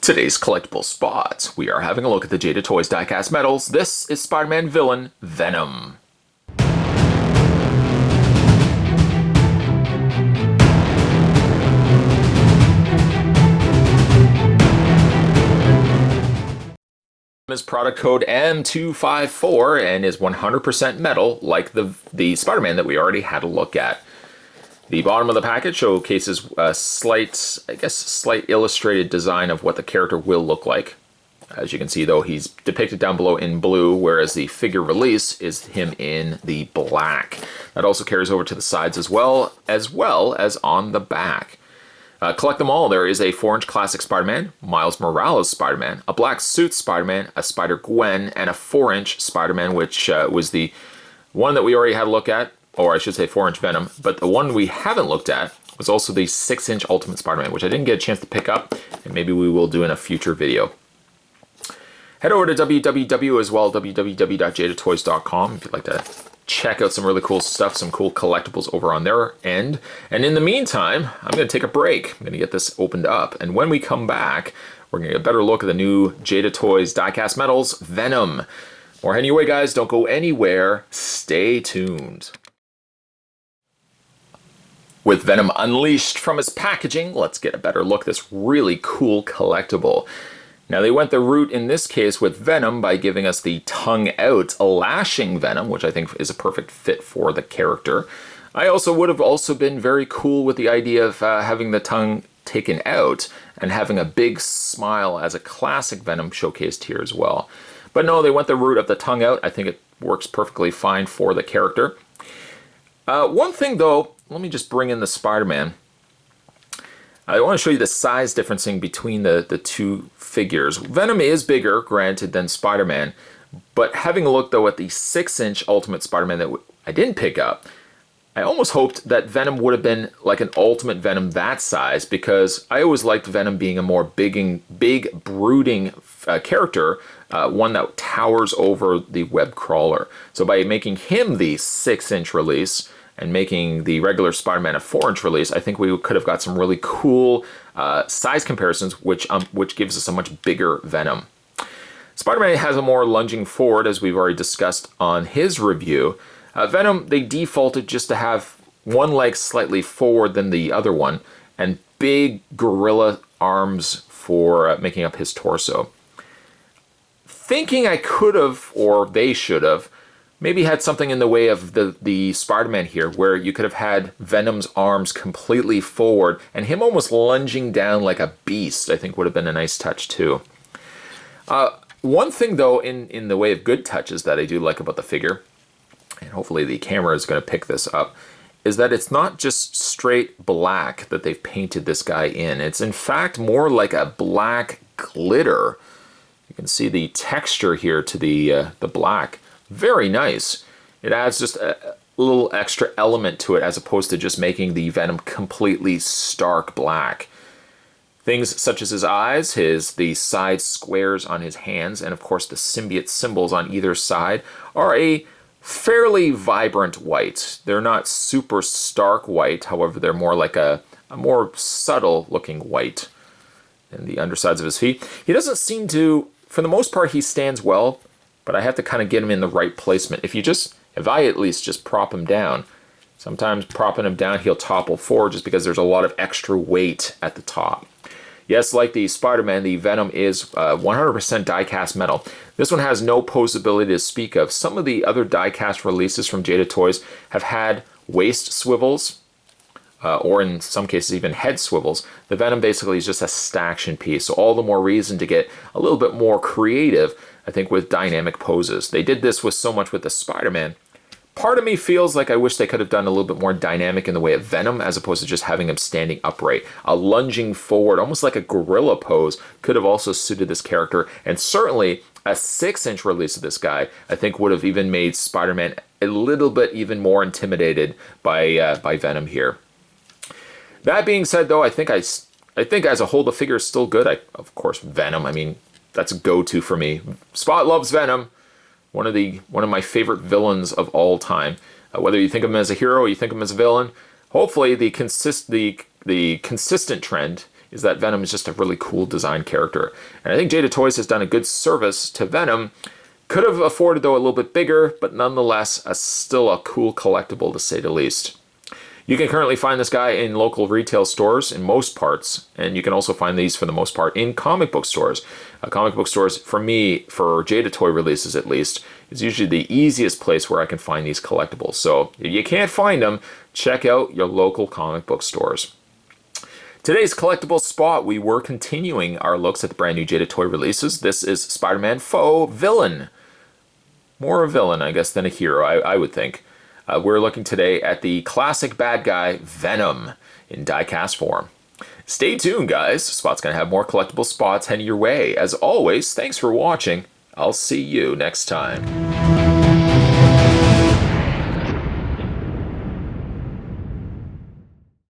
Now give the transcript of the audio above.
Today's collectible spots, we are having a look at the Jada Toys Diecast Metals. This is Spider-Man villain Venom. His product code M254 and is 100% metal, like the Spider-Man that we already had a look at. The bottom of the package showcases a slight illustrated design of what the character will look like. As you can see, though, he's depicted down below in blue, whereas the figure release is him in the black. That also carries over to the sides as well as on the back. Collect them all. There is a 4-inch classic Spider-Man, Miles Morales Spider-Man, a black suit Spider-Man, a Spider-Gwen, and a 4-inch Spider-Man, which was the one that we already had a look at. Or I should say 4-inch Venom, but the one we haven't looked at was also the 6-inch Ultimate Spider-Man, which I didn't get a chance to pick up, and maybe we will do in a future video. Head over to www as well, www.jadatoys.com, if you'd like to check out some really cool stuff, some cool collectibles over on their end. And in the meantime, I'm going to take a break. I'm going to get this opened up, and when we come back, we're going to get a better look at the new Jada Toys Diecast Metals Venom. More heading your way, guys. Don't go anywhere. Stay tuned. With Venom unleashed from his packaging, let's get a better look at this really cool collectible. Now, they went the route in this case with Venom by giving us the tongue-out lashing Venom, which I think is a perfect fit for the character. I would have also been very cool with the idea of having the tongue taken out and having a big smile as a classic Venom showcased here as well. But no, they went the route of the tongue out. I think it works perfectly fine for the character. One thing, though, let me just bring in the Spider-Man. I want to show you the size differencing between the two figures. Venom is bigger, granted, than Spider-Man, but having a look, though, at the 6-inch Ultimate Spider-Man that I didn't pick up, I almost hoped that Venom would have been like an Ultimate Venom that size, because I always liked Venom being a more big brooding character, one that towers over the web crawler. So by making him the 6-inch release, and making the regular Spider-Man a 4-inch release, I think we could have got some really cool size comparisons, which gives us a much bigger Venom. Spider-Man has a more lunging forward, as we've already discussed on his review. Venom, they defaulted just to have one leg slightly forward than the other one, and big gorilla arms for making up his torso. Thinking I could have, or they should have, maybe had something in the way of the Spider-Man here, where you could have had Venom's arms completely forward and him almost lunging down like a beast, I think would have been a nice touch too. One thing, though, in the way of good touches that I do like about the figure, and hopefully the camera is going to pick this up, is that it's not just straight black that they've painted this guy in. It's in fact more like a black glitter. You can see the texture here to the black. Very nice. It adds just a little extra element to it as opposed to just making the Venom completely stark black. Things such as his eyes, the side squares on his hands, and of course the symbiote symbols on either side are a fairly vibrant white. They're not super stark white, however they're more like a more subtle looking white. And the undersides of his feet. He doesn't seem to, for the most part he stands well, but I have to kind of get him in the right placement. If I at least just prop him down, sometimes propping him down, he'll topple forward just because there's a lot of extra weight at the top. Yes, like the Spider-Man, the Venom is 100% die-cast metal. This one has no posability to speak of. Some of the other die-cast releases from Jada Toys have had waist swivels, or in some cases even head swivels. The Venom basically is just a staction piece, so all the more reason to get a little bit more creative, I think, with dynamic poses. They did this with so much with the Spider-Man. Part of me feels like I wish they could have done a little bit more dynamic in the way of Venom, as opposed to just having him standing upright. A lunging forward, almost like a gorilla pose, could have also suited this character, and certainly a 6-inch release of this guy, I think, would have even made Spider-Man a little bit even more intimidated by Venom here. That being said, though, I think as a whole the figure is still good. Of course, Venom, I mean, that's a go-to for me. Spot loves Venom. One of my favorite villains of all time. Whether you think of him as a hero or you think of him as a villain, hopefully the consistent trend is that Venom is just a really cool design character. And I think Jada Toys has done a good service to Venom. Could have afforded, though, a little bit bigger, but nonetheless, still a cool collectible to say the least. You can currently find this guy in local retail stores in most parts, and you can also find these for the most part in comic book stores. Comic book stores, for me, for Jada Toy releases at least, is usually the easiest place where I can find these collectibles. So if you can't find them, check out your local comic book stores. Today's collectible spot, we were continuing our looks at the brand new Jada Toy releases. This is Spider-Man Faux Villain. More a villain, I guess, than a hero, I would think. We're looking today at the classic bad guy Venom in diecast form. Stay tuned, guys. Spot's going to have more collectible spots heading your way. As always, thanks for watching. I'll see you next time.